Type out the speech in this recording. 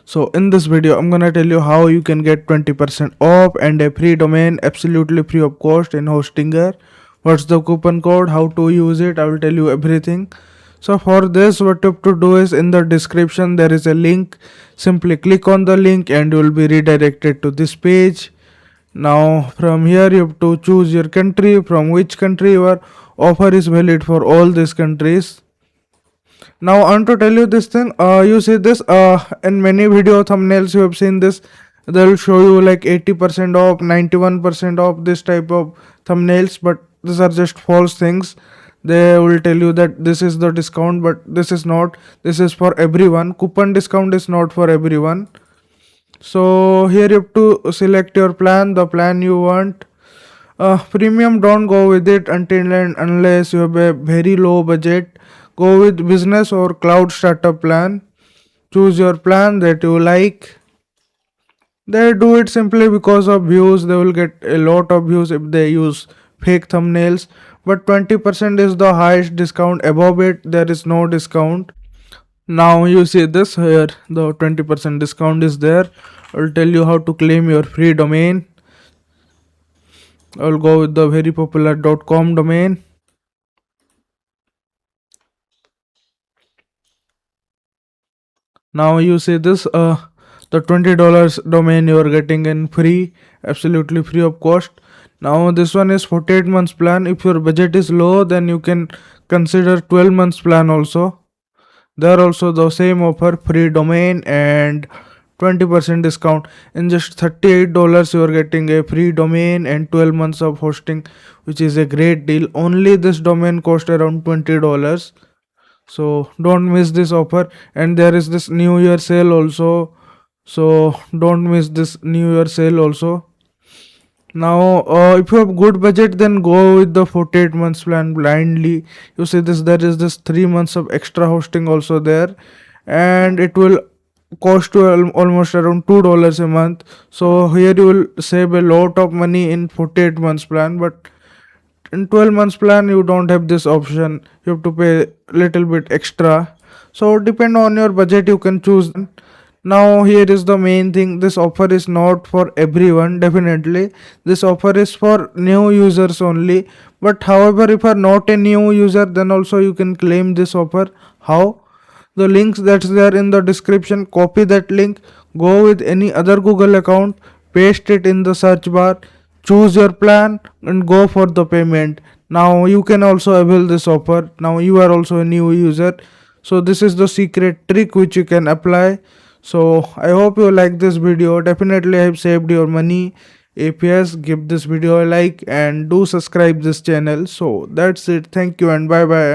So in this video I'm gonna tell you how you can get 20% off and a free domain absolutely free of cost in Hostinger. What's the coupon code, how to use it, I will tell you everything. So for this, what you have to do is, in the description there is a link. Simply click on the link and you will be redirected to this page. Now from here you have to choose your country, from which country your offer is valid for all these countries. Now I want to tell you this thing. You see this in many video thumbnails you have seen this. They will show you like 80% off, 91% off, this type of thumbnails, but these are just false things. They will tell you that this is the discount, but this is not. This is for everyone. Coupon discount is not for everyone. So here you have to select your plan, the plan you want. Premium, don't go with it until and unless you have a very low budget. Go with business or cloud startup plan. Choose your plan that you like. They do it simply because of views. They will get a lot of views if they use fake thumbnails. But 20% is the highest discount. Above it, there is no discount. Now you see this here, the 20% discount is there. I'll tell you how to claim your free domain. I'll go with the very popular .com domain. Now you see this the $20 domain you are getting in free, absolutely free of cost. Now this one is 48 months plan. If your budget is low, then you can consider 12 months plan also. There also the same offer, free domain and 20% discount. In just $38 you are getting a free domain and 12 months of hosting, which is a great deal. Only this domain cost around $20. So don't miss this offer. And there is this new year sale also, so don't miss this new year sale also. Now if you have good budget, then go with the 48 months plan blindly. You see this, there is this 3 months of extra hosting also there, and it will cost you almost around $2 a month. So here you will save a lot of money in 48 months plan, but in 12 months plan you don't have this option. You have to pay little bit extra. So depend on your budget, you can choose. Now here is the main thing, this offer is not for everyone. Definitely this offer is for new users only, but however if you are not a new user, then also you can claim this offer. How? The links that's there in the description, copy that link, go with any other Google account, paste it in the search bar, choose your plan and go for the payment. Now you can also avail this offer. Now you are also a new user, so this is the secret trick which you can apply. So I hope you like this video. Definitely I have saved your money. If yes, give this video a like and do subscribe this channel. So that's it. Thank you and bye bye.